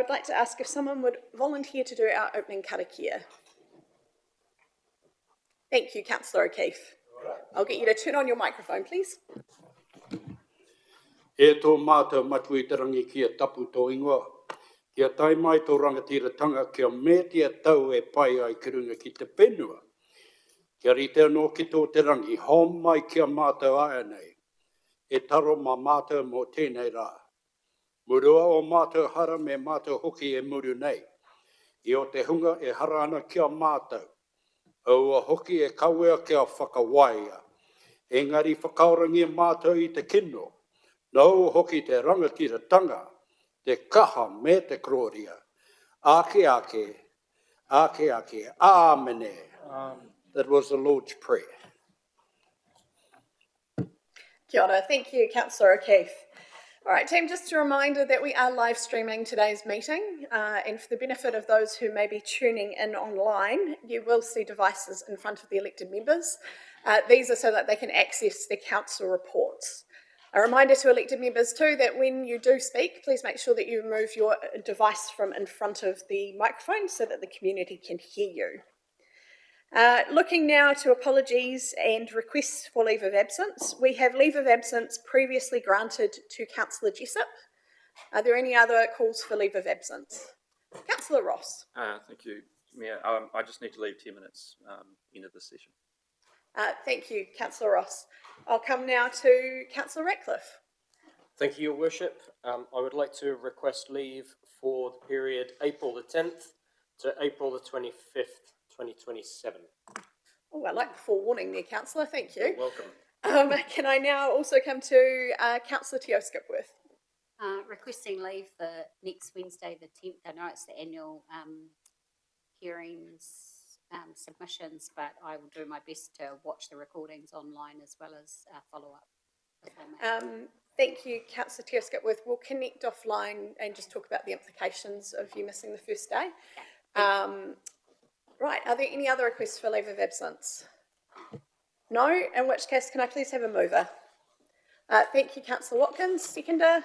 would like to ask if someone would volunteer to do our opening karakia. Thank you, Councillor O'Keefe. I'll get you to turn on your microphone, please. E tō mātou matui te rangi kia tapu tō ingoa. Kia tai mai tō rangatiratanga kia mētia tau e pai ai ki runga ki te whenua. Kia rite anō ki tō te rangi, hom mai kia mātou aia nei. E taro mā mātou mō tēnei rā. Murua o mātou hara me mātou hoki e muru nei. I o te hunga e hara ana kia mātou. Aua hoki e kawea kia whakawaia. Engari whakaorangi mātou i te kino. Nau hoki te rangatiratanga, te kaha me te kroria. Ake ake, ake ake, āmene. That was the Lord's Prayer. Kia ora. Thank you, Councillor O'Keefe. All right, team, just a reminder that we are live streaming today's meeting, and for the benefit of those who may be tuning in online, you will see devices in front of the elected members. These are so that they can access their council reports. A reminder to elected members too that when you do speak, please make sure that you remove your device from in front of the microphone so that the community can hear you. Looking now to apologies and requests for leave of absence. We have leave of absence previously granted to Councillor Jessup. Are there any other calls for leave of absence? Councillor Ross. Thank you, Mayor. I just need to leave 10 minutes into the session. Thank you, Councillor Ross. I'll come now to Councillor Ratcliffe. Thank you, Your Worship. I would like to request leave for the period April the 10th to April the 25th, 2027. Oh, I like the forewarning there, Councillor. Thank you. You're welcome. Can I now also come to Councillor Teo Skipworth? Requesting leave for next Wednesday, the 10th. I know it's the annual hearings submissions, but I will do my best to watch the recordings online as well as follow up. Thank you, Councillor Teo Skipworth. We'll connect offline and just talk about the implications of you missing the first day. Right, are there any other requests for leave of absence? No, in which case can I please have a mover? Thank you, Councillor Watkins. Seconder.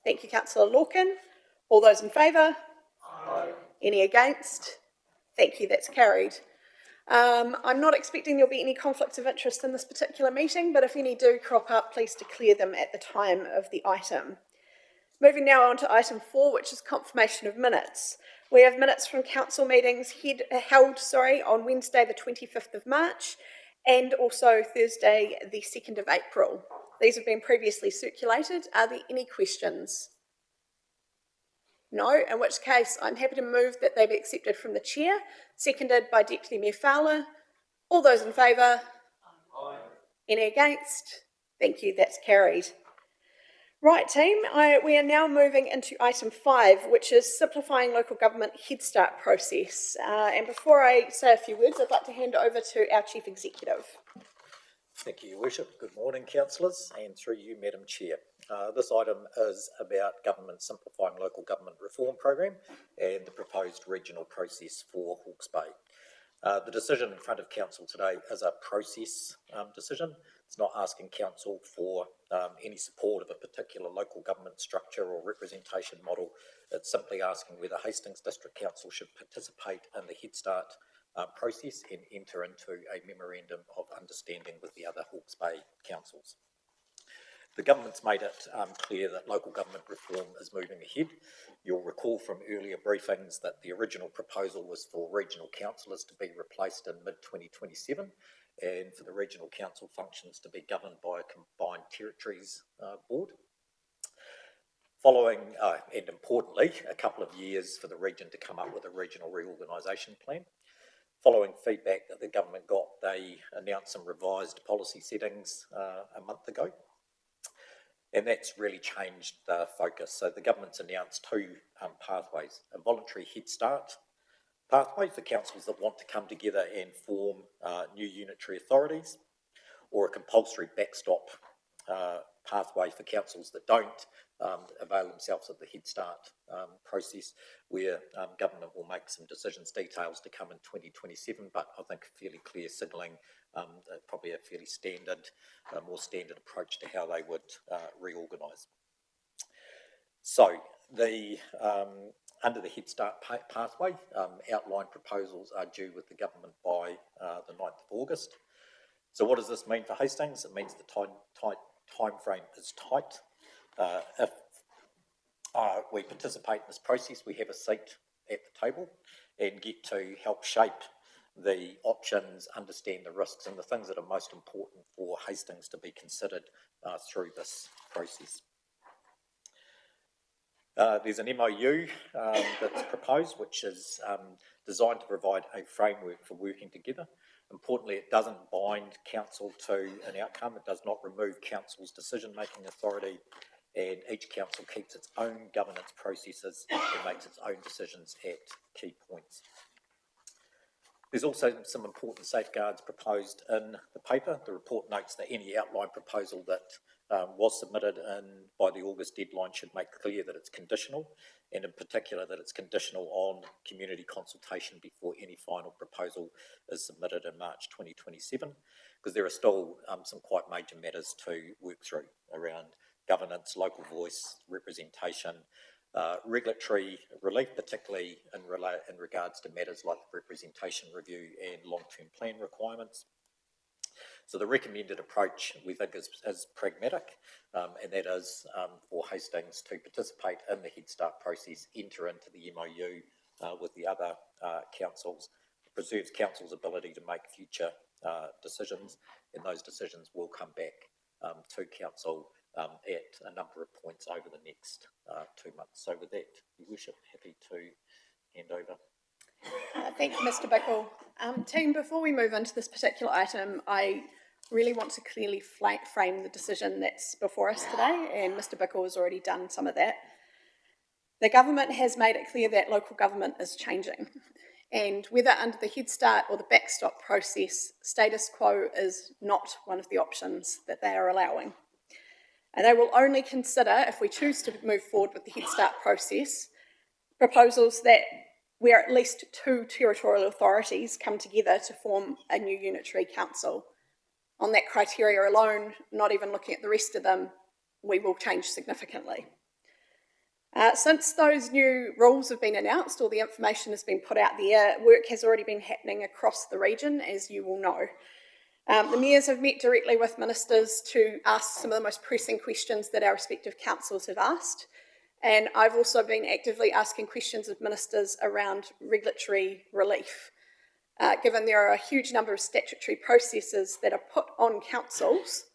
Thank you, Councillor Lorcan. All those in favour? Aye. Any against? Thank you, that's carried. I'm not expecting there'll be any conflicts of interest in this particular meeting, but if any do crop up, please declare them at the time of the item. Moving now on to item 4, which is confirmation of minutes. We have minutes from council meetings held on Wednesday the 25th of March and also Thursday the 2nd of April. These have been previously circulated. Are there any questions? No, in which case I'm happy to move that they be accepted from the Chair, seconded by Deputy Mayor Fowler. All those in favour? Aye. Any against? Thank you, that's carried. Right, team, we are now moving into item 5, which is simplifying local government Head Start process. And before I say a few words, I'd like to hand over to our Chief Executive. Thank you, Your Worship. Good morning, councillors, and through you, Madam Chair. This item is about Government Simplifying Local Government Reform Program and the proposed regional process for Hawke's Bay. The decision in front of Council today is a process decision. It's not asking Council for any support of a particular local government structure or representation model. It's simply asking whether Hastings District Council should participate in the Head Start process and enter into a memorandum of understanding with the other Hawke's Bay councils. The government's made it clear that local government reform is moving ahead. You'll recall from earlier briefings that the original proposal was for regional councillors to be replaced in mid-2027 and for the regional council functions to be governed by a combined territories board. Following, and importantly, a couple of years for the region to come up with a regional reorganisation plan. Following feedback that the government got, they announced some revised policy settings a month ago. And that's really changed the focus. So the government's announced two pathways: a voluntary Head Start pathway for councils that want to come together and form new unitary authorities, or a compulsory backstop pathway for councils that don't avail themselves of the Head Start process, where government will make some decisions, details to come in 2027, but I think fairly clear signalling, probably a fairly standard, more standard approach to how they would reorganise. So the under the Head Start pathway, outline proposals are due with the government by the 9th of August. So what does this mean for Hastings? It means the time frame is tight. If we participate in this process, we have a seat at the table and get to help shape the options, understand the risks and the things that are most important for Hastings to be considered through this process. There's an MOU that's proposed, which is designed to provide a framework for working together. Importantly, it doesn't bind council to an outcome. It does not remove council's decision-making authority, and each council keeps its own governance processes and makes its own decisions at key points. There's also some important safeguards proposed in the paper. The report notes that any outline proposal that was submitted by the August deadline should make clear that it's conditional, and in particular that it's conditional on community consultation before any final proposal is submitted in March 2027, because there are still some quite major matters to work through around governance, local voice, representation, regulatory relief, particularly in regards to matters like representation review and long-term plan requirements. So the recommended approach, we think, is pragmatic, and that is for Hastings to participate in the Head Start process, enter into the MOU with the other councils, preserves council's ability to make future decisions, and those decisions will come back to council at a number of points over the next 2 months. So with that, Your Worship, happy to hand over. Thank you, Mr. Bickle. Team, before we move into this particular item, I really want to clearly frame the decision that's before us today, and Mr. Bickle has already done some of that. The government has made it clear that local government is changing, and whether under the Head Start or the backstop process, status quo is not one of the options that they are allowing. And they will only consider, if we choose to move forward with the Head Start process, proposals that where at least 2 territorial authorities come together to form a new unitary council. On that criteria alone, not even looking at the rest of them, we will change significantly. Since those new rules have been announced, or the information has been put out there, work has already been happening across the region, as you will know. The mayors have met directly with ministers to ask some of the most pressing questions that our respective councils have asked. And I've also been actively asking questions of ministers around regulatory relief, given there are a huge number of statutory processes that are put on councils,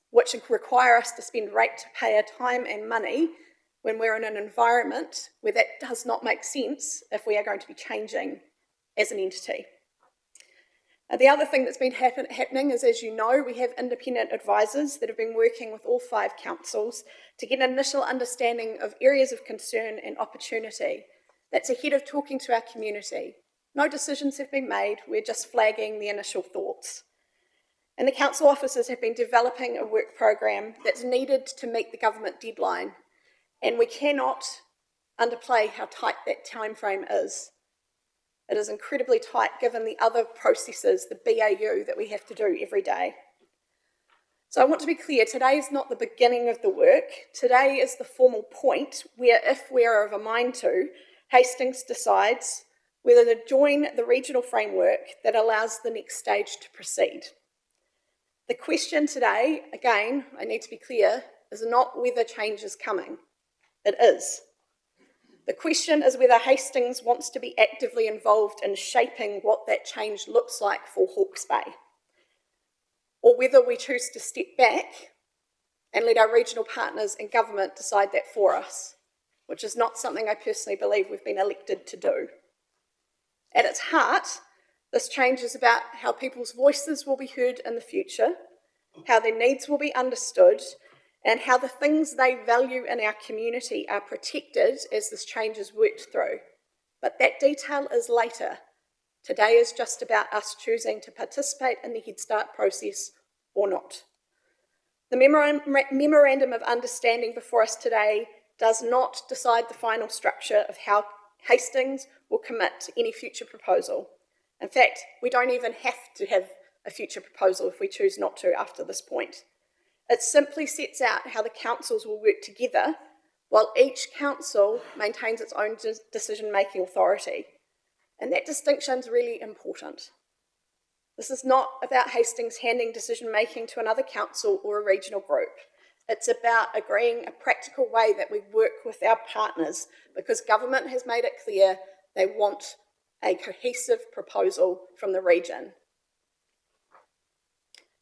which require us to spend ratepayer time and money when we're in an environment where that does not make sense if we are going to be changing as an entity. The other thing that's been happening is, as you know, we have independent advisors that have been working with all 5 councils to get an initial understanding of areas of concern and opportunity. That's ahead of talking to our community. No decisions have been made, we're just flagging the initial thoughts. And the council officers have been developing a work program that's needed to meet the government deadline, and we cannot underplay how tight that time frame is. It is incredibly tight given the other processes, the BAU, that we have to do every day. So I want to be clear, today is not the beginning of the work. Today is the formal point where, if we are of a mind to, Hastings decides whether to join the regional framework that allows the next stage to proceed. The question today, again, I need to be clear, is not whether change is coming. It is. The question is whether Hastings wants to be actively involved in shaping what that change looks like for Hawke's Bay, or whether we choose to step back and let our regional partners and government decide that for us, which is not something I personally believe we've been elected to do. At its heart, this change is about how people's voices will be heard in the future, how their needs will be understood, and how the things they value in our community are protected as this change is worked through. But that detail is later. Today is just about us choosing to participate in the Head Start process or not. The Memorandum of Understanding before us today does not decide the final structure of how Hastings will commit to any future proposal. In fact, we don't even have to have a future proposal if we choose not to after this point. It simply sets out how the councils will work together while each council maintains its own decision-making authority. And that distinction is really important. This is not about Hastings handing decision-making to another council or a regional group. It's about agreeing a practical way that we work with our partners, because government has made it clear they want a cohesive proposal from the region.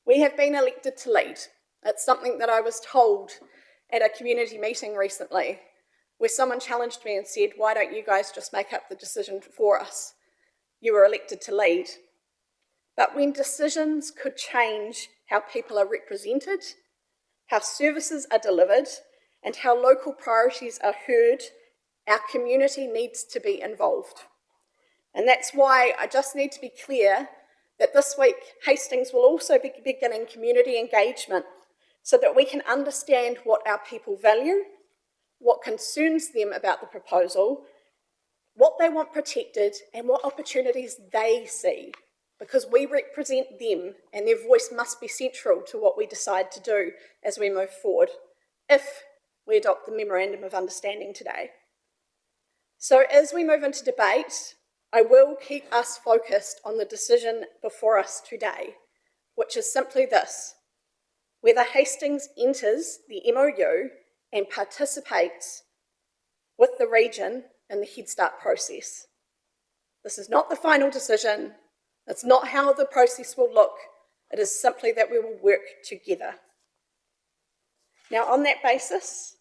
We have been elected to lead. It's something that I was told at a community meeting recently, where someone challenged me and said, why don't you guys just make up the decision for us? You were elected to lead. But when decisions could change how people are represented, how services are delivered, and how local priorities are heard, our community needs to be involved. And that's why I just need to be clear that this week Hastings will also be beginning community engagement so that we can understand what our people value, what concerns them about the proposal, what they want protected, and what opportunities they see, because we represent them and their voice must be central to what we decide to do as we move forward, if we adopt the Memorandum of Understanding today. So as we move into debate, I will keep us focused on the decision before us today, which is simply this: whether Hastings enters the MOU and participates with the region in the Head Start process. This is not the final decision. It's not how the process will look. It is simply that we will work together. Now, on that basis,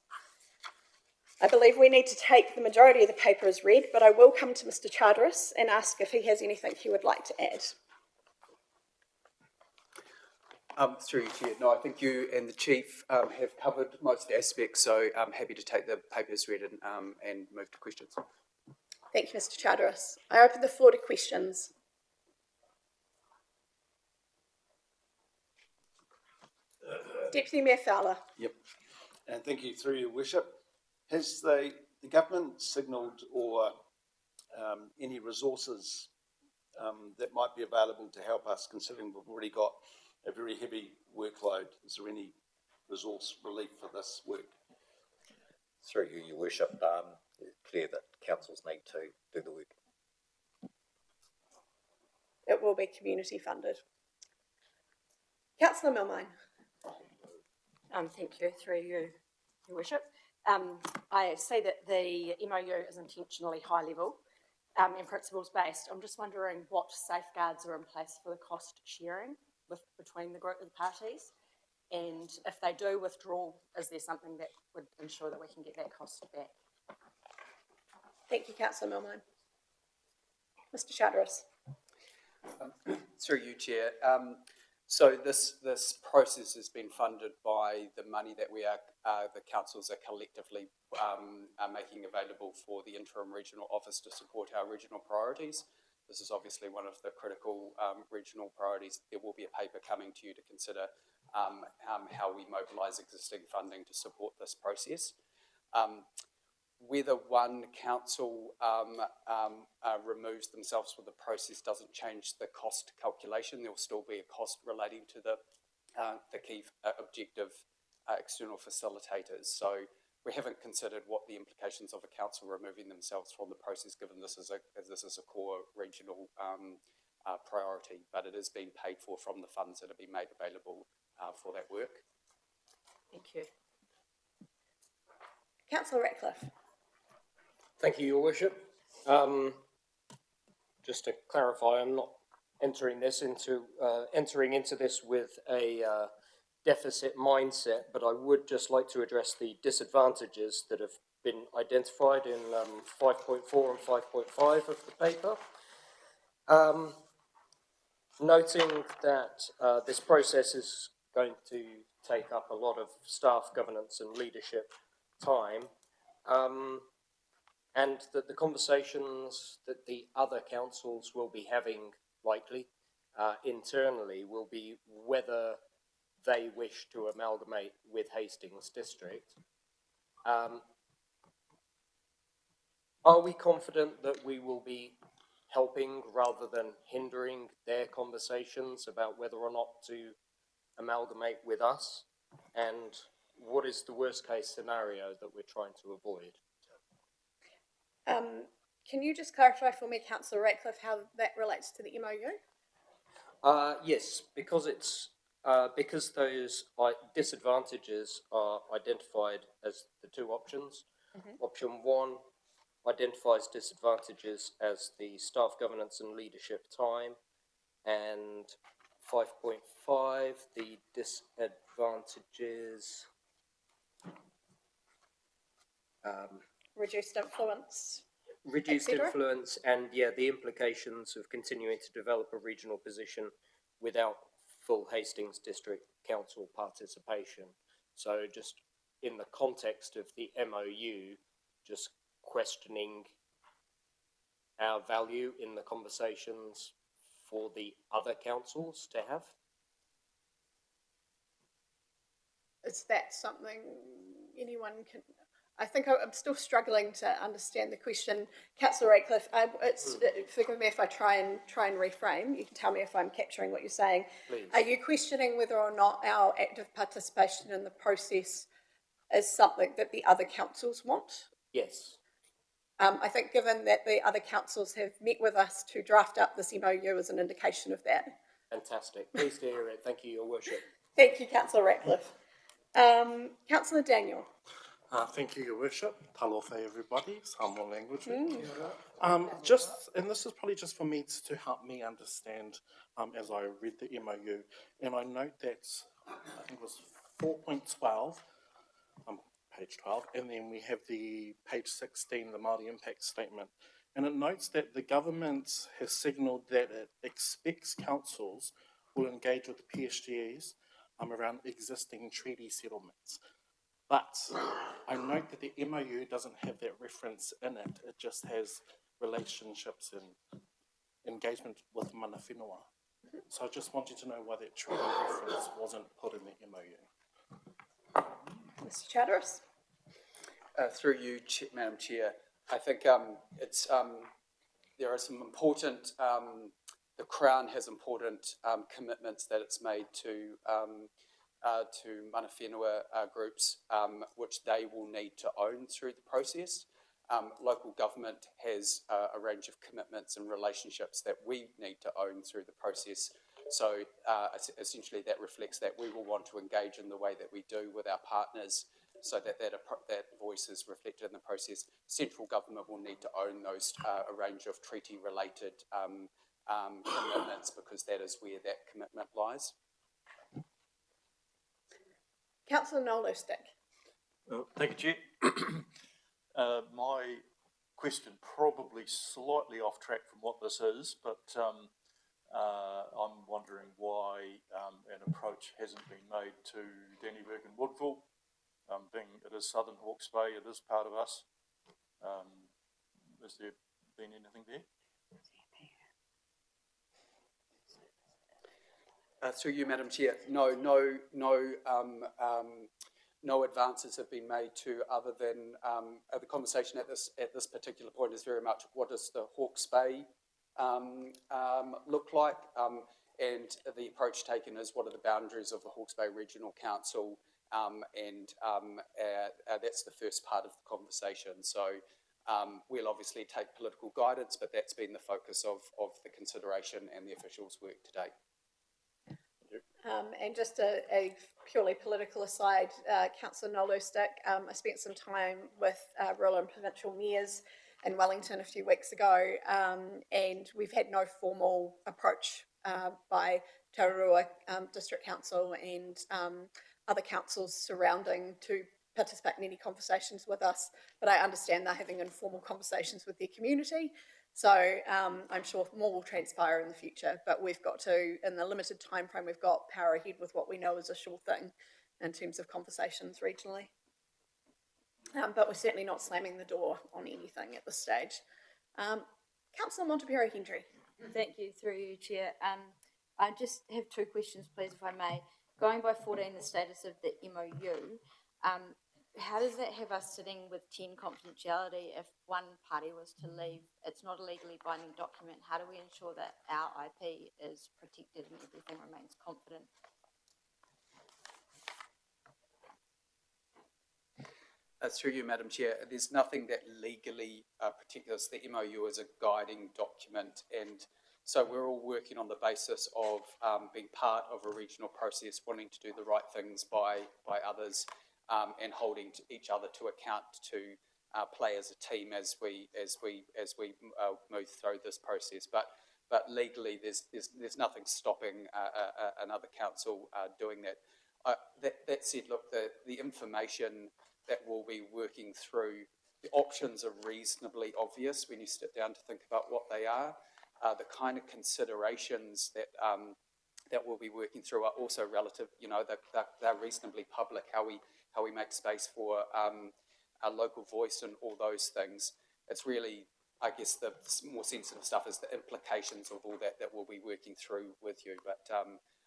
I believe we need to take the majority of the paper as read, but I will come to Mr. Charteris and ask if he has anything he would like to add. Through you, Chair. No, I think you and the Chief have covered most of the aspects, so I'm happy to take the paper as read and move to questions. Thank you, Mr. Charteris. I open the floor to questions. Deputy Mayor Fowler. Yep, and thank you, through your worship. Has the government signalled or any resources that might be available to help us, considering we've already got a very heavy workload? Is there any resource relief for this work? Through you, your worship, it's clear that councils need to do the work. It will be community funded. Councillor Milmine. Thank you, through you, your worship. I see that the MOU is intentionally high level and principles based. I'm just wondering what safeguards are in place for the cost sharing between the group of the parties, and if they do withdraw, is there something that would ensure that we can get that cost back? Thank you, Councillor Milmine. Mr. Charteris. Through you, Chair. So this process has been funded by the money that the councils are collectively are making available for the interim regional office to support our regional priorities. This is obviously one of the critical regional priorities. There will be a paper coming to you to consider how we mobilise existing funding to support this process. Whether one council removes themselves from the process doesn't change the cost calculation. There will still be a cost relating to the key objective external facilitators. So we haven't considered what the implications of a council removing themselves from the process, given this is a core regional priority, but it is being paid for from the funds that have been made available for that work. Thank you. Councillor Ratcliffe. Thank you, your worship. Just to clarify, I'm not entering into this with a deficit mindset, but I would just like to address the disadvantages that have been identified in 5.4 and 5.5 of the paper. Noting that this process is going to take up a lot of staff governance and leadership time, and that the conversations that the other councils will be having likely internally will be whether they wish to amalgamate with Hastings District. Are we confident that we will be helping rather than hindering their conversations about whether or not to amalgamate with us? And what is the worst case scenario that we're trying to avoid? Can you just clarify for me, Councillor Ratcliffe, how that relates to the MOU? Yes, because it's because those disadvantages are identified as the two options. Option 1 identifies disadvantages as the staff governance and leadership time, and 5.5 the disadvantages. Reduced influence. Reduced etc.? influence and the implications of continuing to develop a regional position without full Hastings District Council participation. So just in the context of the MOU, just questioning our value in the conversations for the other councils to have. Is that something anyone can? I think I'm still struggling to understand the question, Councillor Ratcliffe. Forgive me if I try and reframe. You can tell me if I'm capturing what you're saying. Please. Are you questioning whether or not our active participation in the process is something that the other councils want? Yes. I think given that the other councils have met with us to draft up this MOU is an indication of that. Fantastic. Pleased to hear it. Thank you, Your Worship. Thank you, Councillor Ratcliffe. Councillor Daniel. Thank you, Your Worship. Talofa, everybody. Samoa language. And this is probably just for me to help me understand as I read the MOU. And I note that, I think it was 4.12, page 12, and then we have the page 16, the Māori Impact Statement. And it notes that the government has signalled that it expects councils will engage with the PSGs around existing treaty settlements. But I note that the MOU doesn't have that reference in it. It just has relationships and engagement with mana whenua. So I just wanted to know why that treaty reference wasn't put in the MOU. Mr. Chatteris. Through you, Madam Chair, I think it's there are some important. The Crown has important commitments that it's made to mana whenua groups, which they will need to own through the process. Local government has a range of commitments and relationships that we need to own through the process. So essentially that reflects that we will want to engage in the way that we do with our partners so that voice is reflected in the process. Central government will need to own those, a range of treaty-related commitments, because that is where that commitment lies. Councillor Noel Stick. Thank you, Chair. My question probably slightly off track from what this is, but I'm wondering why an approach hasn't been made to Dannyburg and Woodville, being it is Southern Hawke's Bay, it is part of us. Has there been anything there? Through you, Madam Chair, no advances have been made to other than the conversation at this particular point is very much what does the Hawke's Bay look like, and the approach taken is what are the boundaries of the Hawke's Bay Regional Council, and that's the first part of the conversation. So we'll obviously take political guidance, but that's been the focus of the consideration and the officials' work to date. And just a purely political aside, Councillor Noel Stick, I spent some time with rural and provincial mayors in Wellington a few weeks ago, and we've had no formal approach by Tararua District Council and other councils surrounding to participate in any conversations with us, but I understand they're having informal conversations with their community. So I'm sure more will transpire in the future, but we've got to, in the limited time frame we've got, power ahead with what we know is a sure thing in terms of conversations regionally. But we're certainly not slamming the door on anything at this stage. Councillor Montepero Hendry. Thank you, through you, Chair. I just have two questions, please, if I may. Going by 14, the status of the MOU, how does that have us sitting with 10 confidentiality if one party was to leave? It's not a legally binding document. How do we ensure that our IP is protected and everything remains confident? Through you, Madam Chair, there's nothing that legally protects the MOU as a guiding document, and so we're all working on the basis of being part of a regional process, wanting to do the right things by others, and holding each other to account to play as a team as we move through this process. But legally, there's nothing stopping another council doing that. That said, look, the information that we'll be working through, the options are reasonably obvious when you sit down to think about what they are. The kind of considerations that we'll be working through are also relative. You know, they're reasonably public. How we make space for our local voice and all those things. It's really, I guess, the more sensitive stuff is the implications of all that we'll be working through with you.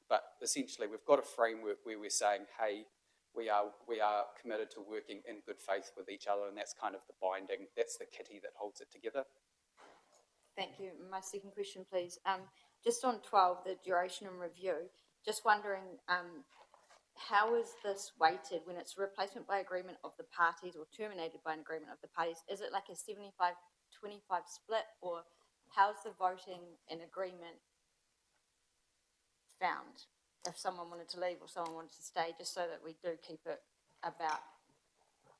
But essentially, we've got a framework where we're saying, hey, we are committed to working in good faith with each other, and that's kind of the binding, that's the kitty that holds it together. Thank you. My second question, please. Just on 12, the duration and review, just wondering, how is this weighted when it's replacement by agreement of the parties or terminated by an agreement of the parties? Is it like a 75-25 split, or how's the voting in agreement found? If someone wanted to leave or someone wanted to stay, just so that we do keep it about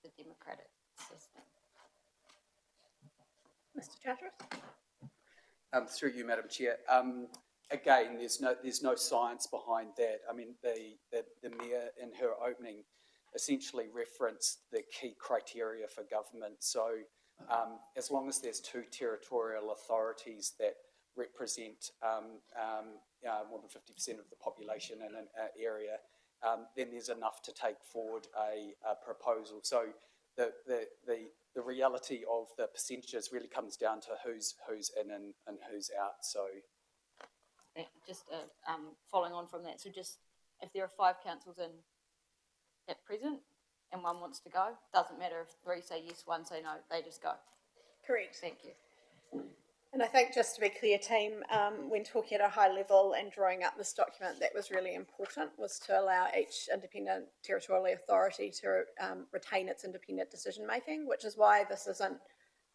the democratic system. Mr. Charteris? Through you, Madam Chair. Again, there's no science behind that. I mean, the Mayor in her opening essentially referenced the key criteria for government. So as long as there's two territorial authorities that represent more than 50% of the population in an area, then there's enough to take forward a proposal. So the reality of the percentages really comes down to who's in and who's out. So just following on from that, so just if there are 5 councils in at present and one wants to go, doesn't matter if 3 say yes, 1 say no, they just go. Correct. Thank you. And I think, just to be clear, team, when talking at a high level and drawing up this document, that was really important, was to allow each independent territorial authority to retain its independent decision making, which is why this isn't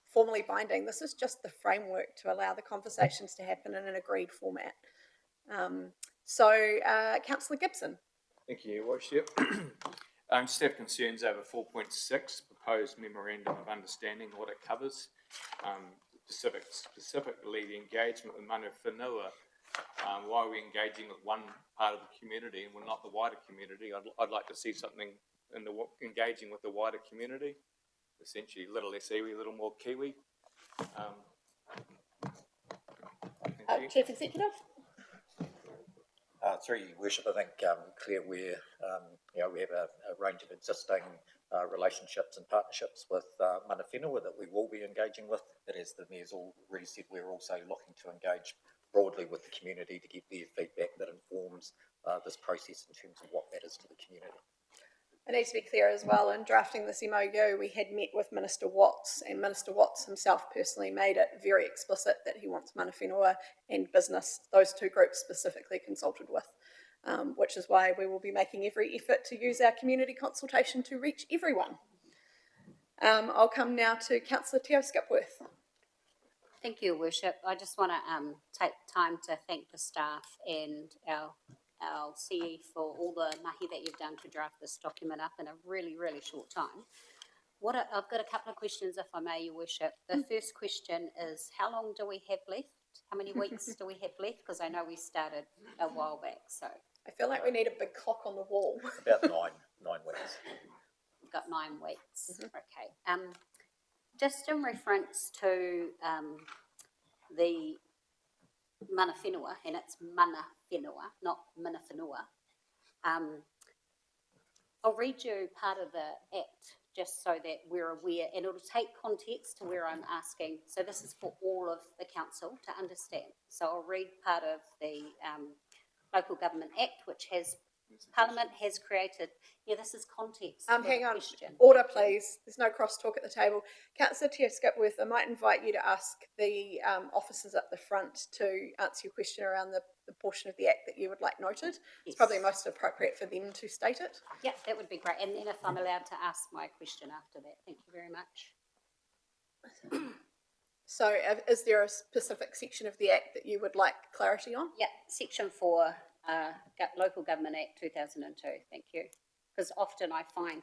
formally binding. This is just the framework to allow the conversations to happen in an agreed format. Councillor Gibson. Thank you, Your Worship. Just have concerns over 4.6, proposed memorandum of understanding, what it covers. Specifically the engagement with mana whenua. Why are we engaging with one part of the community and we're not the wider community? I'd like to see something in engaging with the wider community. Essentially, a little less iwi, a little more kiwi. Chief Executive. Through your worship, I think Claire, we have a range of existing relationships and partnerships with mana whenua that we will be engaging with. But as the Mayor's already said, we're also looking to engage broadly with the community to get their feedback that informs this process in terms of what matters to the community. I need to be clear as well, in drafting this MOU, we had met with Minister Watts, and Minister Watts himself personally made it very explicit that he wants mana whenua and business, those two groups specifically, consulted with, which is why we will be making every effort to use our community consultation to reach everyone. I'll come now to Councillor Teo Skipworth. Thank you, Worship. I just want to take time to thank the staff and our CE for all the mahi that you've done to draft this document up in a really, really short time. I've got a couple of questions, if I may, Your Worship. The first question is, how long do we have left? How many weeks do we have left? Because I know we started a while back, so. I feel like we need a big clock on the wall. About nine weeks. We've got 9 weeks. Okay. Just in reference to the mana whenua, and it's mana whenua, not mana whenua. I'll read you part of the Act just so that we're aware, and it'll take context to where I'm asking. So this is for all of the council to understand. So I'll read part of the Local Government Act, which has Parliament has created, this is context for Hang the on, question. order please, there's no crosstalk at the table. Councillor Tia Skipworth, I might invite you to ask the officers up the front to answer your question around the portion of the Act that you would like noted. It's Yes. probably most appropriate for them to state it. Yeah, that would be great. And then if I'm allowed to ask my question after that, thank you very much. So is there a specific section of the Act that you would like clarity on? Yeah, Section 4, Local Government Act 2002, thank you. Because often I find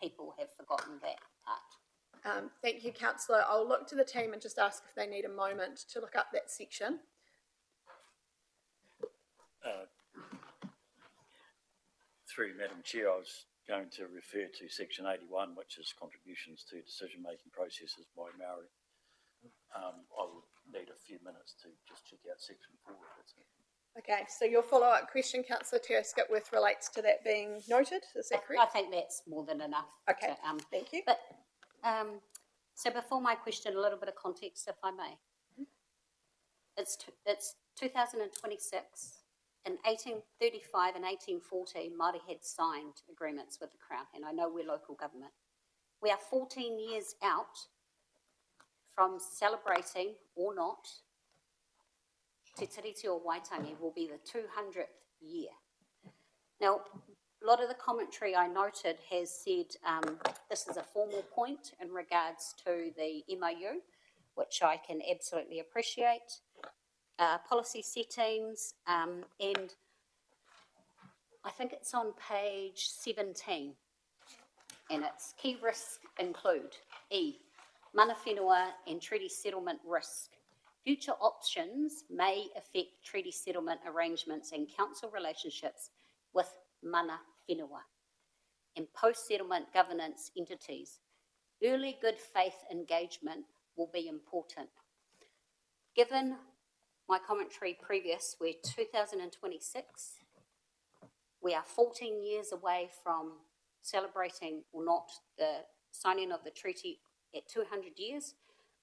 people have forgotten that part. Thank you, councillor. I'll look to the team and just ask if they need a moment to look up that section. Through Madam Chair, I was going to refer to section 81, which is contributions to decision-making processes by Maori. I will need a few minutes to just check out section 4. If that's okay. Okay, so your follow-up question, councillor Tia Skipworth, relates to that being noted. Is that correct? I think that's more than enough. Okay, thank you. But, so before my question, a little bit of context, if I may. It's 2026. In 1835 and 1840, Māori had signed agreements with the Crown, and I know we're local government. We are 14 years out from celebrating, or not, Te Tiriti o Waitangi will be the 200th year. Now, a lot of the commentary I noted has said this is a formal point in regards to the MOU, which I can absolutely appreciate. Policy settings, and I think it's on page 17, and it's key risks include E, mana whenua and treaty settlement risk. Future options may affect treaty settlement arrangements and council relationships with mana whenua and post-settlement governance entities. Early good faith engagement will be important. Given my commentary previous, we're 2026. We are 14 years away from celebrating or not the signing of the treaty at 200 years.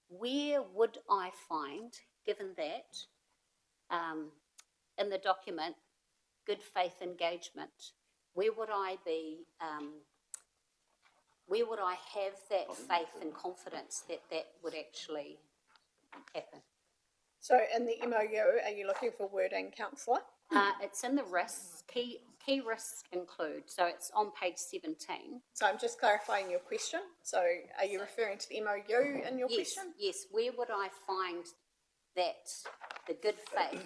Where would I find, given that, in the document, good faith engagement, where would I have that faith and confidence that that would actually happen? So in the MOU, are you looking for wording, councillor? It's in the risks, key risks include, so it's on page 17. So I'm just clarifying your question. So are you referring to the MOU in your question? Yes, where would I find that the good faith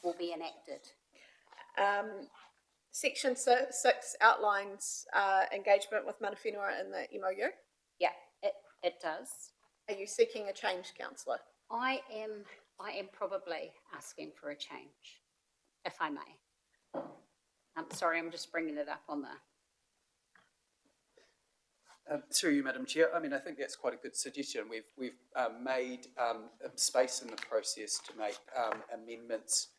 will be enacted? Section 6 outlines engagement with mana whenua in the MOU. Yeah, it does. Are you seeking a change, councillor? I am probably asking for a change, if I may. I'm sorry, I'm just bringing it up on the... Through you, Madam Chair. I mean, I think that's quite a good suggestion. We've made space in the process to make amendments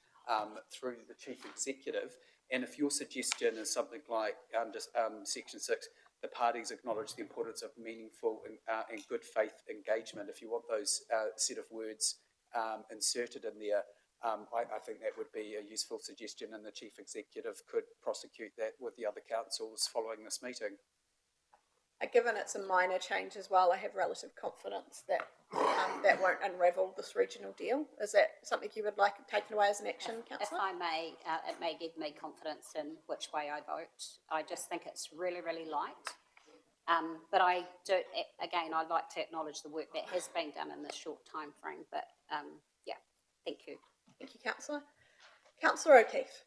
through the Chief Executive. And if your suggestion is something like under Section 6, the parties acknowledge the importance of meaningful and good faith engagement. If you want those set of words inserted in there, I think that would be a useful suggestion, and the Chief Executive could prosecute that with the other councils following this meeting. Given it's a minor change as well, I have relative confidence that that won't unravel this regional deal. Is that something you would like taken away as an action, If councillor? I may, it may give me confidence in which way I vote. I just think it's really, really light. But I do, again, I'd like to acknowledge the work that has been done in this short time frame. But yeah, thank you. Thank you, councillor. Councillor O'Keefe.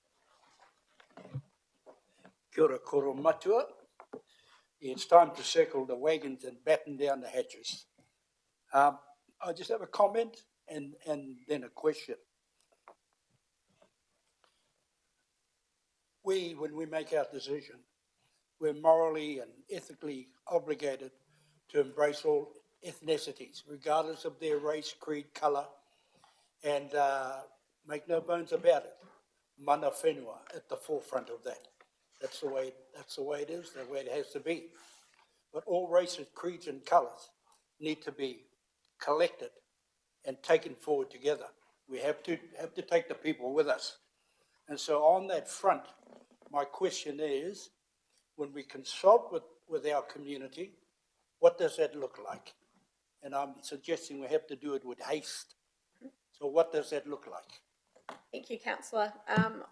Kia ora koro matua. It's time to circle the wagons and batten down the hatches. I just have a comment and then a question. When we make our decision, we're morally and ethically obligated to embrace all ethnicities, regardless of their race, creed, colour, and make no bones about it. Mana whenua at the forefront of that. That's the way it is, the way it has to be. But all races, creeds and colours need to be collected and taken forward together. We have to take the people with us. And so on that front, my question is, when we consult with our community, what does that look like? And I'm suggesting we have to do it with haste. So what does that look like? Thank you, councillor.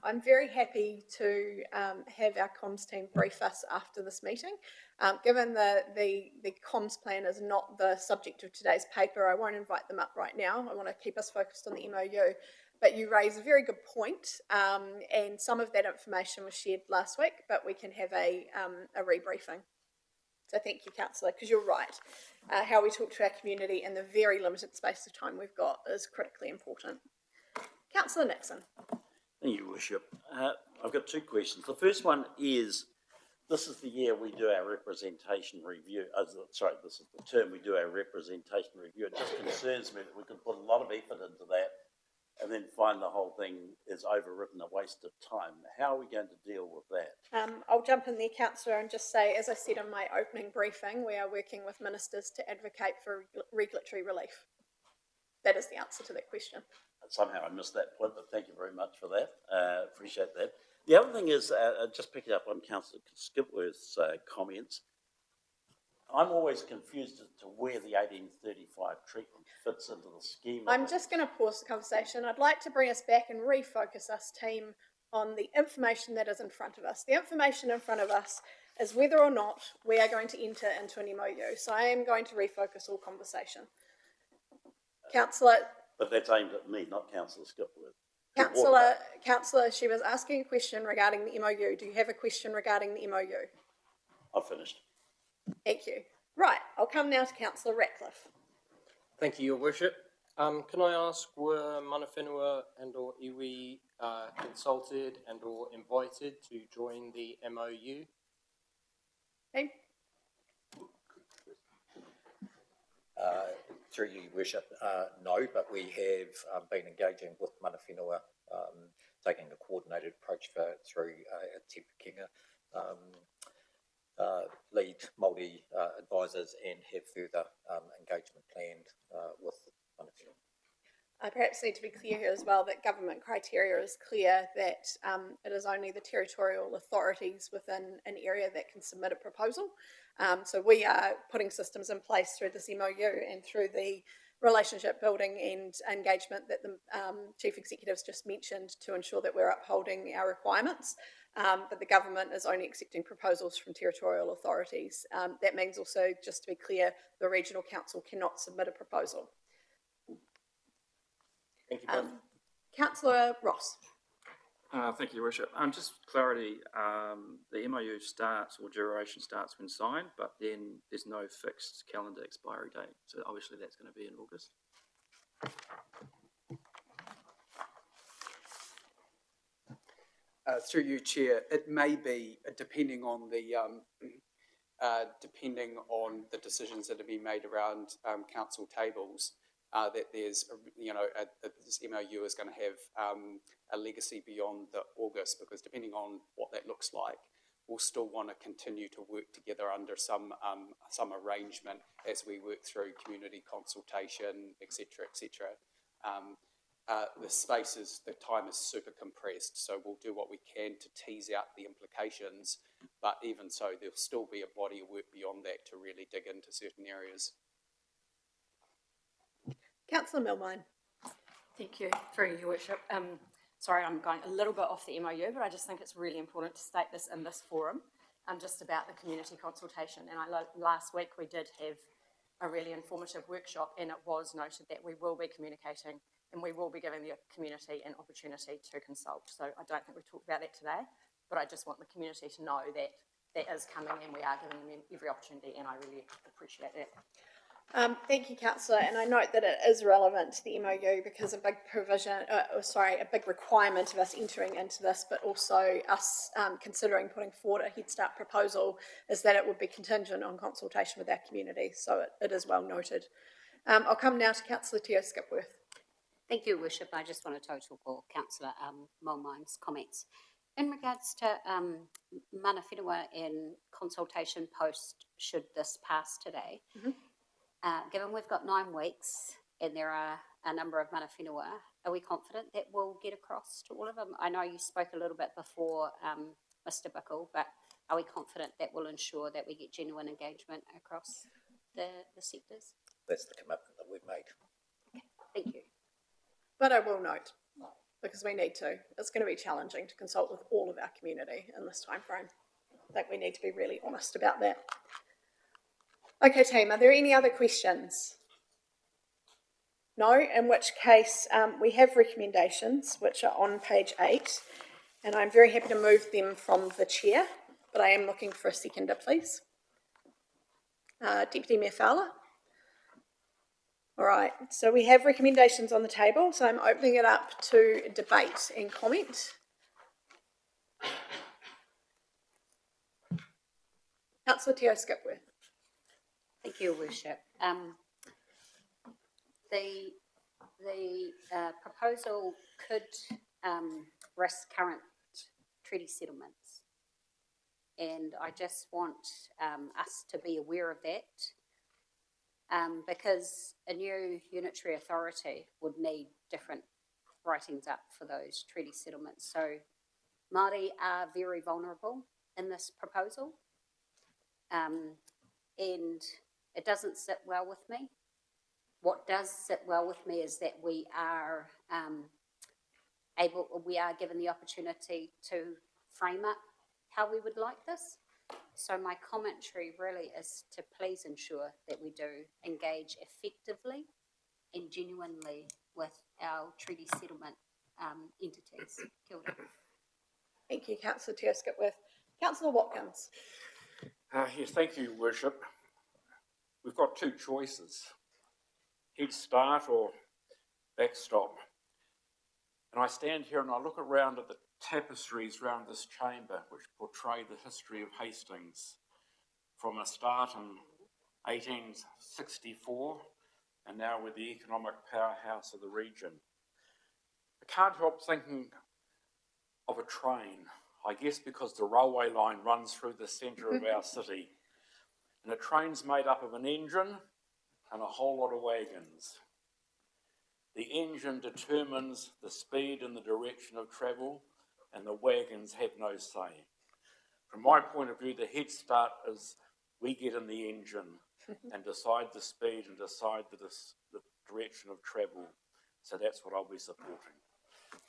I'm very happy to have our comms team brief us after this meeting. Given the comms plan is not the subject of today's paper, I won't invite them up right now. I want to keep us focused on the MOU. But you raise a very good point, and some of that information was shared last week, but we can have a rebriefing. So thank you, councillor, because you're right. How we talk to our community in the very limited space of time we've got is critically important. Councillor Nixon. Thank you, Worship. I've got two questions. The first one is, this is the year we do our representation review. This is the term we do our representation review. It just concerns me that we could put a lot of effort into that and then find the whole thing is overwritten, a waste of time. How are we going to deal with that? I'll jump in there, councillor, and just say, as I said in my opening briefing, we are working with ministers to advocate for regulatory relief. That is the answer to that question. Somehow I missed that point, but thank you very much for that. Appreciate that. The other thing is, just picking up on Councillor Skipworth's comments, I'm always confused as to where the 1835 treatment fits into the scheme. I'm just going to pause the conversation. I'd like to bring us back and refocus us, team, on the information that is in front of us. The information in front of us is whether or not we are going to enter into an MOU. So I am going to refocus all conversation. Councillor... But that's aimed at me, not Councillor Skipworth. Councillor, she was asking a question regarding the MOU. Do you have a question regarding the MOU? I've finished. Thank you. Right, I'll come now to Councillor Ratcliffe. Thank you, Your Worship. Can I ask, were mana whenua and or iwi consulted and or invited to join the MOU? Okay. Through you, Worship, no, but we have been engaging with mana whenua, taking a coordinated approach through Te Pukenga, lead Māori advisors, and have further engagement planned with mana whenua. I perhaps need to be clear here as well that government criteria is clear that it is only the territorial authorities within an area that can submit a proposal. So we are putting systems in place through this MOU and through the relationship building and engagement that the Chief Executive's just mentioned to ensure that we're upholding our requirements. But the government is only accepting proposals from territorial authorities. That means also, just to be clear, the Regional Council cannot submit a proposal. Thank you both. Councillor Ross. Thank you, Your Worship. Just clarity, the MOU starts or duration starts when signed, but then there's no fixed calendar expiry date. So obviously that's going to be in August. Through you, Chair, it may be, depending on the decisions that have been made around council tables, that there's, this MOU is going to have a legacy beyond the August, because depending on what that looks like, we'll still want to continue to work together under some arrangement as we work through community consultation, etc., etc. The time is super compressed, so we'll do what we can to tease out the implications, but even so, there'll still be a body of work beyond that to really dig into certain areas. Councillor Milmine. Thank you, through Your Worship. Sorry, I'm going a little bit off the MOU, but I just think it's really important to state this in this forum, just about the community consultation. And last week we did have a really informative workshop, and it was noted that we will be communicating and we will be giving the community an opportunity to consult. So I don't think we've talked about that today, but I just want the community to know that that is coming and we are giving them every opportunity, and I really appreciate that. Thank you, Councillor, and I note that it is relevant to the MOU because a big a big requirement of us entering into this, but also us considering putting forward a Head Start proposal, is that it would be contingent on consultation with our community, so it is well noted. I'll come now to Councillor Teo Skipworth. Thank you, Worship. I just want to total for Councillor Mulmine's comments. In regards to mana whenua in consultation post, should this pass today, given we've got 9 weeks and there are a number of mana whenua, are we confident that we'll get across to all of them? I know you spoke a little bit before, Mr. Bickle, but are we confident that will ensure that we get genuine engagement across the sectors? That's the commitment that we've made. Thank you. But I will note, because we need to, it's going to be challenging to consult with all of our community in this time frame. I think we need to be really honest about that. Okay, team, are there any other questions? No, in which case we have recommendations which are on page 8, and I'm very happy to move them from the chair, but I am looking for a seconder, please. Deputy Mayor Fowler. All right, so we have recommendations on the table, so I'm opening it up to debate and comment. Councillor Teo Skipworth. Thank you, Your Worship. The proposal could risk current treaty settlements, and I just want us to be aware of that. Because a new unitary authority would need different writings up for those treaty settlements. So Māori are very vulnerable in this proposal, and it doesn't sit well with me. What does sit well with me is that we are given the opportunity to frame up how we would like this. So my commentary really is to please ensure that we do engage effectively and genuinely with our treaty settlement entities. Kia ora. Thank you, Councillor Teo Skipworth. Councillor Watkins. Yes, thank you, Worship. We've got two choices, Head Start or Backstop. And I stand here and I look around at the tapestries around this chamber which portray the history of Hastings from a start in 1864 and now we're the economic powerhouse of the region. I can't help thinking of a train, I guess because the railway line runs through the centre of our city, and a train's made up of an engine and a whole lot of wagons. The engine determines the speed and the direction of travel, and the wagons have no say. From my point of view, the Head Start is we get in the engine and decide the speed and decide the direction of travel. So that's what I'll be supporting.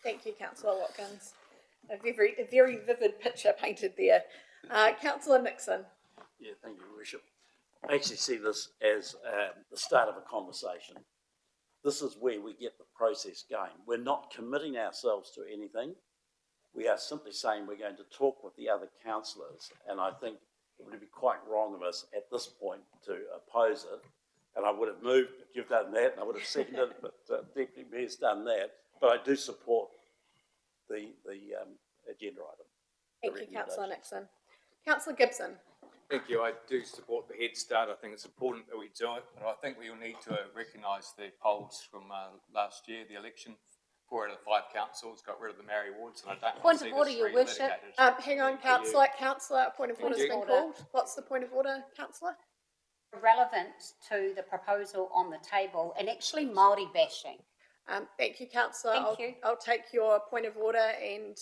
Thank you, Councillor Watkins. A very vivid picture painted there. Councillor Nixon. Yeah, thank you, Worship. I actually see this as the start of a conversation. This is where we get the process going. We're not committing ourselves to anything. We are simply saying we're going to talk with the other councillors, and I think it would be quite wrong of us at this point to oppose it. And I would have moved, but you've done that, and I would have seconded it, but Deputy Mayor's done that. But I do support the agenda item. Thank you, Councillor Nixon. Councillor Gibson. Thank you. I do support the Head Start. I think it's important that we do it, but I think we will need to recognise the polls from last year, the election. 4 out of the 5 councils got rid of the Maori wards, and I don't want to see Point of order, this Your Worship. relitigated. Hang on, Councillor, a point of order has been Order. called. What's the point of order, Councillor? Relevant to the proposal on the table and actually Māori bashing. Thank you, Councillor. Thank you. I'll take your point of order and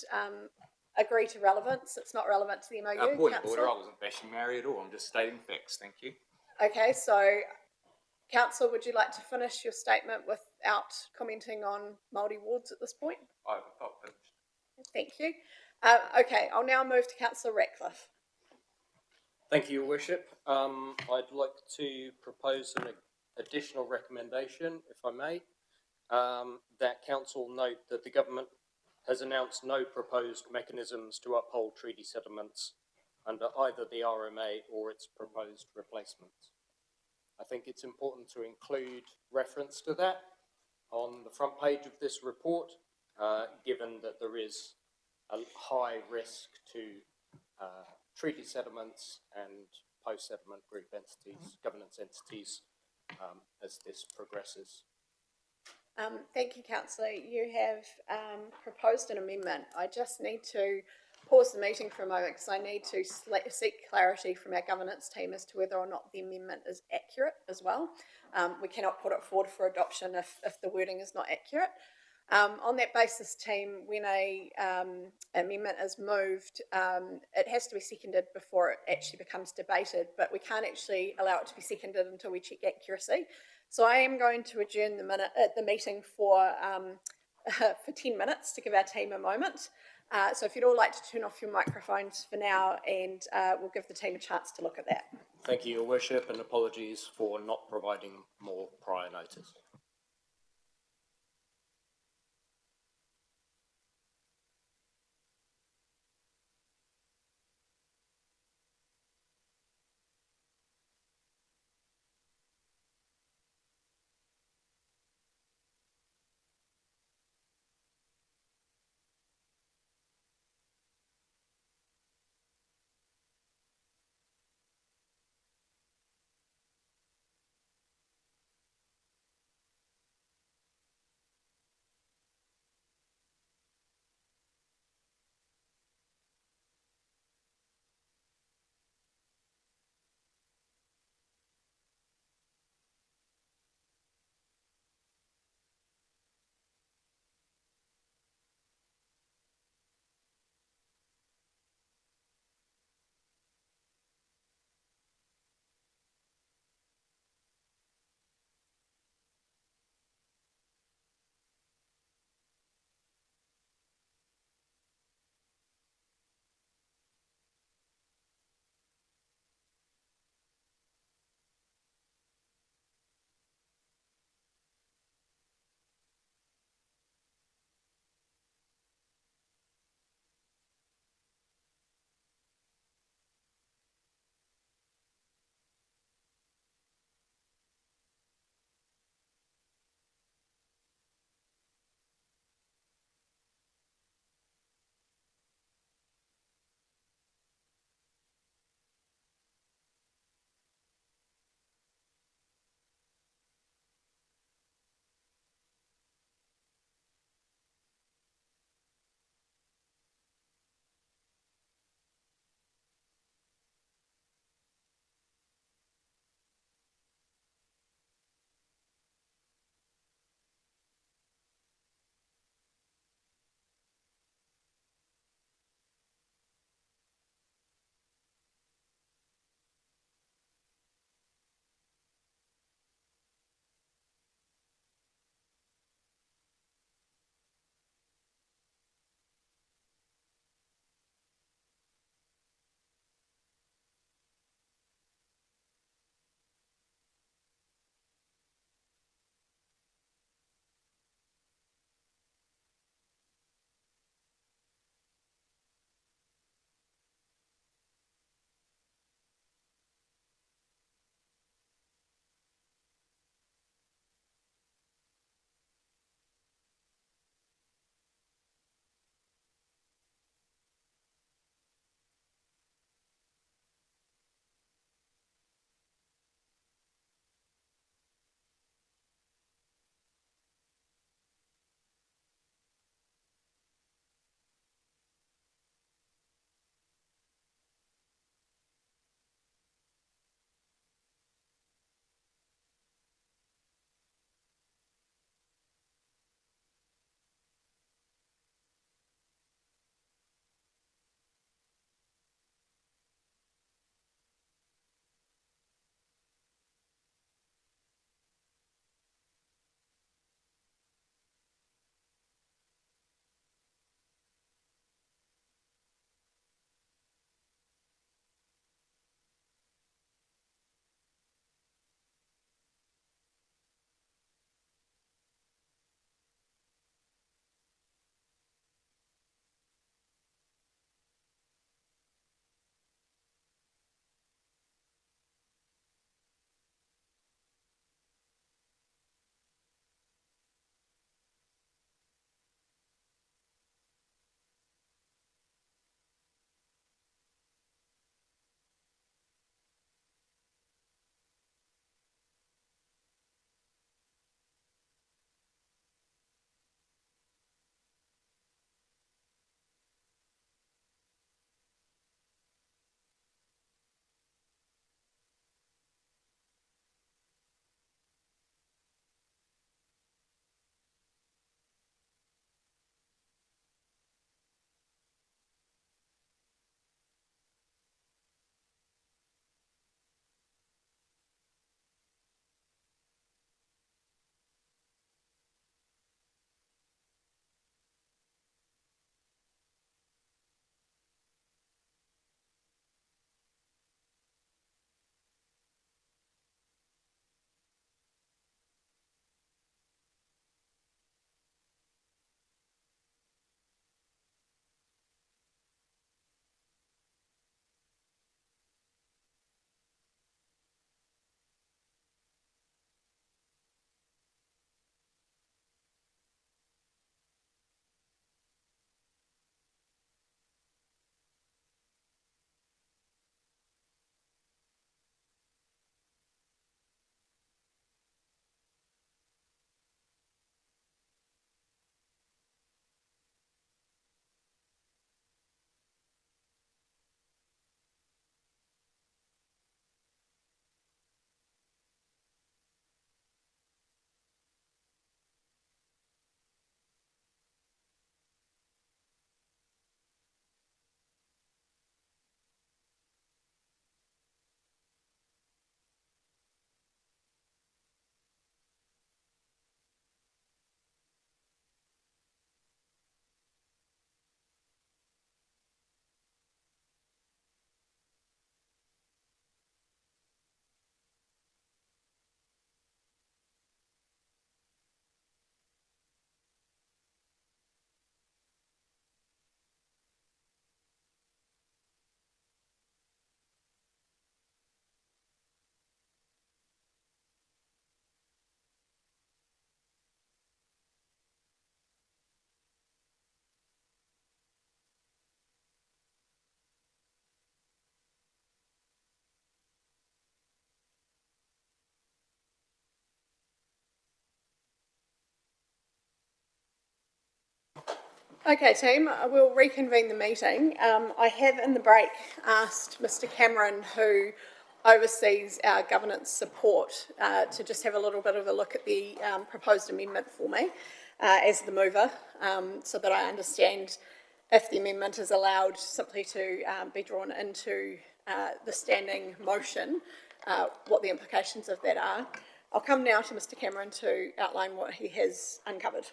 agree to relevance. It's not relevant to the MOU. Point of order, I wasn't bashing Maori at all. I'm just stating facts. Thank you. Okay, so Councillor, would you like to finish your statement without commenting on Māori wards at this point? I've finished. Thank you. Okay, I'll now move to Councillor Ratcliffe. Thank you, Your Worship. I'd like to propose an additional recommendation, if I may, that Council note that the Government has announced no proposed mechanisms to uphold treaty settlements under either the RMA or its proposed replacements. I think it's important to include reference to that on the front page of this report, given that there is a high risk to treaty settlements and post-settlement group entities, governance entities, as this progresses. Thank you, Councillor. You have proposed an amendment. I just need to pause the meeting for a moment because I need to seek clarity from our governance team as to whether or not the amendment is accurate as well. We cannot put it forward for adoption if the wording is not accurate. On that basis, team, when a amendment is moved, it has to be seconded before it actually becomes debated, but we can't actually allow it to be seconded until we check accuracy. So I am going to adjourn the meeting for 10 minutes to give our team a moment. So if you'd all like to turn off your microphones for now, and we'll give the team a chance to look at that. Thank you, Your Worship, and apologies for not providing more prior notice. Okay, team, I will reconvene the meeting. I have in the break asked Mr Cameron, who oversees our governance support, to just have a little bit of a look at the proposed amendment for me as the mover, so that I understand if the amendment is allowed simply to be drawn into the standing motion, what the implications of that are. I'll come now to Mr Cameron to outline what he has uncovered.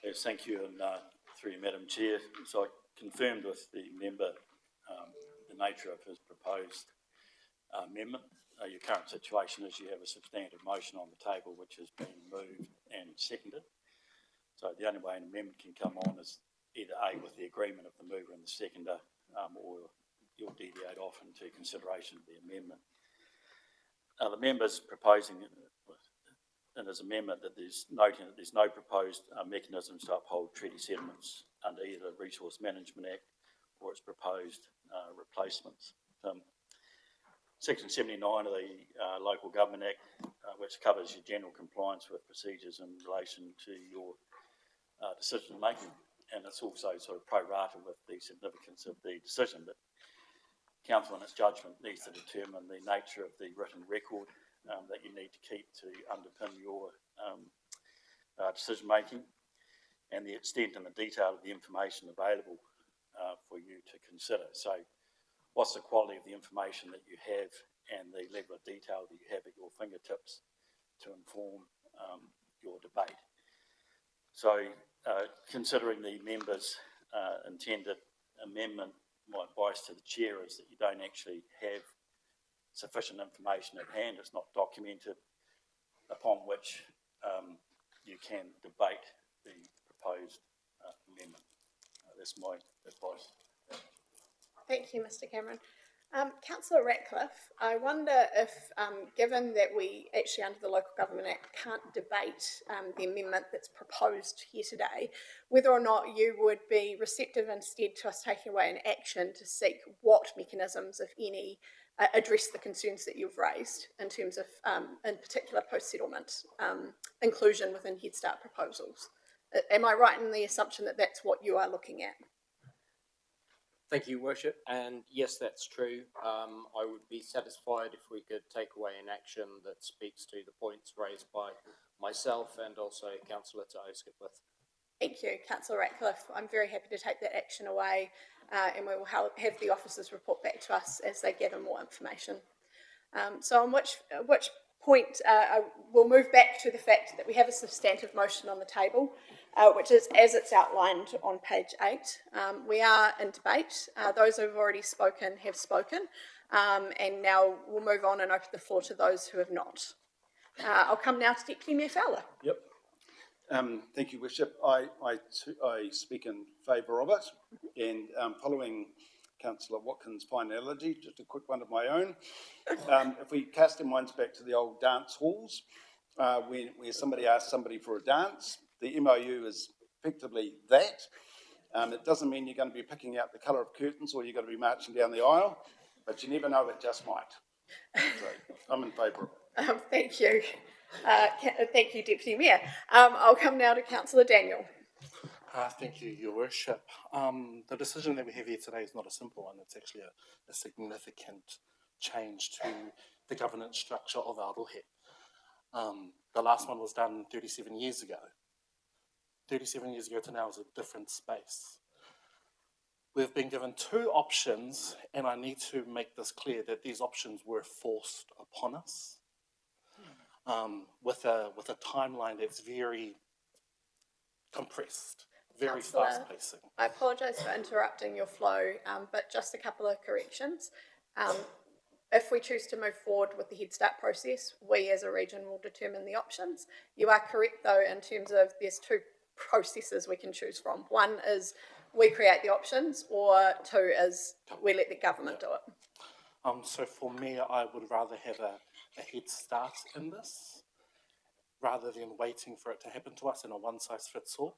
Yes, thank you, and through you, Madam Chair. So I confirmed with the member the nature of his proposed amendment. Your current situation is you have a substantive motion on the table which has been moved and seconded. So the only way an amendment can come on is either A, with the agreement of the mover and the seconder, or you'll deviate off into consideration of the amendment. The member's proposing in his amendment that there's noting that there's no proposed mechanisms to uphold treaty settlements under either the Resource Management Act or its proposed replacements. Section 79 of the Local Government Act, which covers your general compliance with procedures in relation to your decision making, and it's also sort of pro-rata with the significance of the decision, but Council in its judgment needs to determine the nature of the written record that you need to keep to underpin your decision making, and the extent and the detail of the information available for you to consider. So what's the quality of the information that you have and the level of detail that you have at your fingertips to inform your debate. So considering the members' intended amendment, my advice to the chair is that you don't actually have sufficient information at hand. It's not documented upon which you can debate the proposed amendment. That's my advice. Thank you, Mr Cameron. Councillor Ratcliffe, I wonder if, given that we actually under the Local Government Act can't debate the amendment that's proposed here today, whether or not you would be receptive instead to us taking away an action to seek what mechanisms, if any, address the concerns that you've raised in terms of, in particular, post-settlement inclusion within Head Start proposals. Am I right in the assumption that that's what you are looking at? Thank you, Worship, and yes, that's true. I would be satisfied if we could take away an action that speaks to the points raised by myself and also Councillor Te Auskipwith. Thank you, Councillor Ratcliffe. I'm very happy to take that action away, and we will have the officers report back to us as they gather more information. So on which point we'll move back to the fact that we have a substantive motion on the table, which is as it's outlined on page 8. We are in debate. Those who have already spoken have spoken, and now we'll move on and open the floor to those who have not. I'll come now to Deputy Mayor Fowler. Yep. Thank you, Worship. I speak in favour of it, and following Councillor Watkins' finality, just a quick one of my own. If we cast our minds back to the old dance halls, where somebody asks somebody for a dance, the MOU is effectively that. It doesn't mean you're going to be picking out the colour of curtains or you're going to be marching down the aisle, but you never know, it just might. So I'm in favour of it. Thank you. Thank you, Deputy Mayor. I'll come now to Councillor Daniel. Thank you, Your Worship. The decision that we have here today is not a simple one. It's actually a significant change to the governance structure of Arohe. The last one was done 37 years ago. 37 years ago to now is a different space. We've been given two options, and I need to make this clear that these options were forced upon us with a timeline that's very compressed, very fast-pacing. I apologise for interrupting your flow, but just a couple of corrections. If we choose to move forward with the Head Start process, we as a region will determine the options. You are correct, though, in terms of there's two processes we can choose from. One is we create the options, or two is we let the government do it. So for me, I would rather have a head start in this, rather than waiting for it to happen to us in a one-size-fits-all.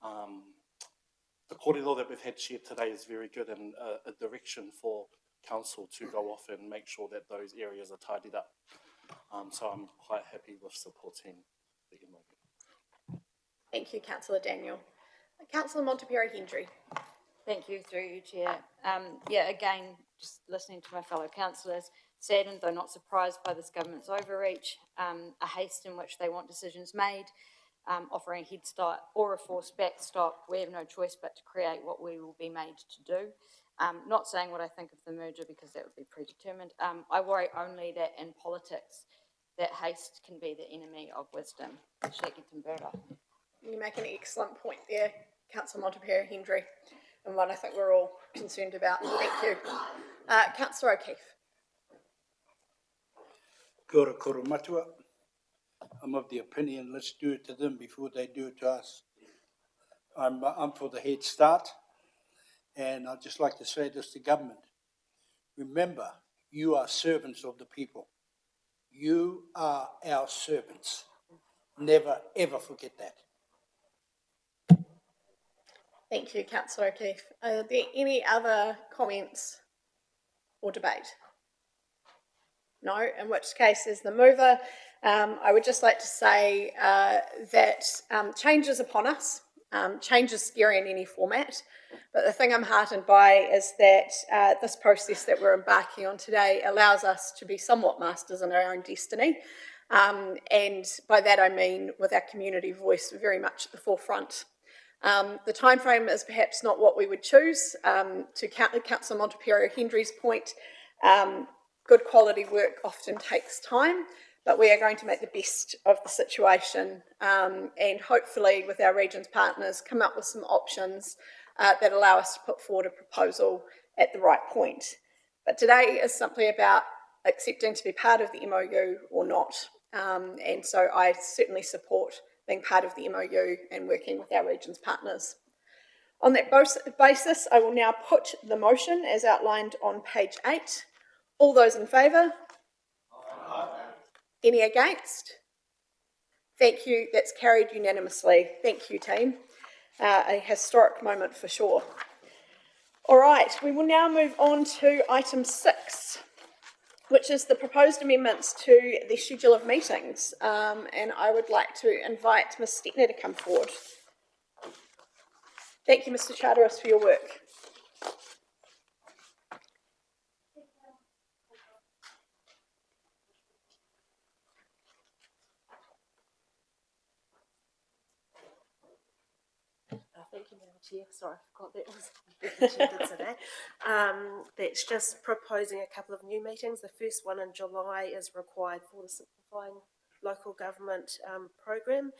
The corridor that we've had shared today is very good and a direction for council to go off and make sure that those areas are tidied up. So I'm quite happy with supporting the MOU. Thank you, councillor Daniel. Councillor Montefiore Hendry. Thank you, through you, Chair. Yeah, again, just listening to my fellow councillors, saddened though not surprised by this government's overreach, a haste in which they want decisions made, offering a head start or a forced backstop. We have no choice but to create what we will be made to do. Not saying what I think of the merger because that would be predetermined. I worry only that in politics, that haste can be the enemy of wisdom. You make an excellent point there, Councillor Montefiore Hendry, and one I think we're all concerned about. Thank you. Councillor O'Keefe. Kia ora koro matua. I'm of the opinion, let's do it to them before they do it to us. I'm for the Head Start, and I'd just like to say this to government. Remember, you are servants of the people. You are our servants. Never, ever forget that. Thank you, Councillor O'Keefe. Are there any other comments or debate? No, in which case, as the mover, I would just like to say that change is upon us. Change is scary in any format, but the thing I'm heartened by is that this process that we're embarking on today allows us to be somewhat masters in our own destiny. And by that I mean with our community voice very much at the forefront. The time frame is perhaps not what we would choose. To Councillor Montefiore Hendry's point, good quality work often takes time, but we are going to make the best of the situation and hopefully with our region's partners come up with some options that allow us to put forward a proposal at the right point. But today is simply about accepting to be part of the MOU or not. And so I certainly support being part of the MOU and working with our region's partners. On that basis, I will now put the motion as outlined on page 8. All those in favour? Aye. Any against? Thank you, that's carried unanimously. Thank you, team. A historic moment for sure. All right, we will now move on to item 6, which is the proposed amendments to the schedule of meetings. And I would like to invite Ms. Stettner to come forward. Thank you, Mr. Charteris, for your work. Thank you, Madam Chair. Sorry, I forgot that was the agenda today. That's just proposing a couple of new meetings. The first one in July is required for the Simplifying Local Government program,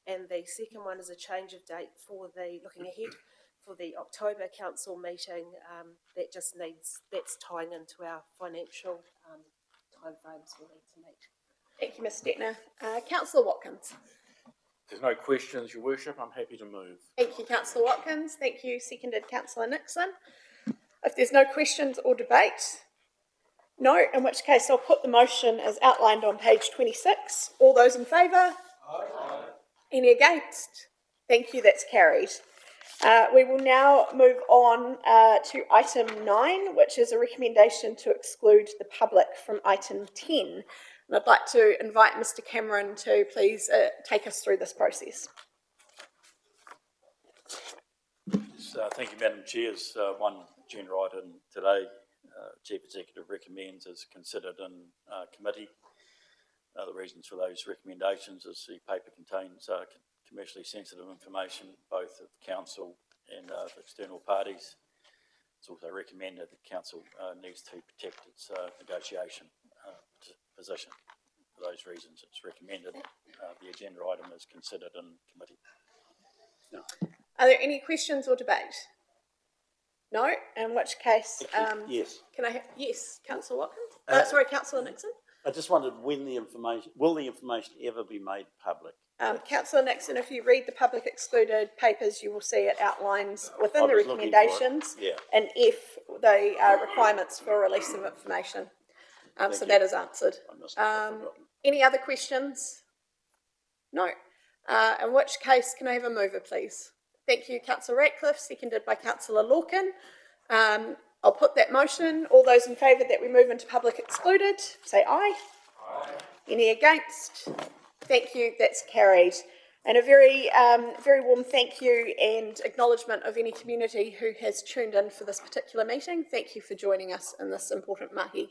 and the second one is a change of date for the looking ahead for the October council meeting. That's tying into our financial timeframes we need to meet. Thank you, Ms. Stettner. Councillor Watkins. There's no questions, Your Worship. I'm happy to move. Thank you, Councillor Watkins. Thank you, seconded Councillor Nixon. If there's no questions or debate, no, in which case I'll put the motion as outlined on page 26. All those in favour? Aye. Any against? Thank you, that's carried. We will now move on to item 9, which is a recommendation to exclude the public from item 10. And I'd like to invite Mr. Cameron to please take us through this process. Thank you, Madam Chair. As one agenda item today, Chief Executive recommends is considered in committee. The reasons for those recommendations is the paper contains commercially sensitive information, both of council and of external parties. It's also recommended that council needs to protect its negotiation position. For those reasons, it's recommended the agenda item is considered in committee. No. Are there any questions or debate? No, in which case, yes. Can I? Yes, Councillor Watkins. Sorry, Councillor Nixon. I just wondered when will the information ever be made public? Councillor Nixon, if you read the public excluded papers, you will see it outlines within the recommendations and if the requirements for release of information. So that is answered. Any other questions? No. In which case, can I have a mover, please? Thank you, Councillor Ratcliffe, seconded by Councillor Lorcan. I'll put that motion. All those in favour that we move into public excluded, say aye. Aye. Any against? Thank you, that's carried. And a very, very warm thank you and acknowledgement of any community who has tuned in for this particular meeting. Thank you for joining us in this important mahi.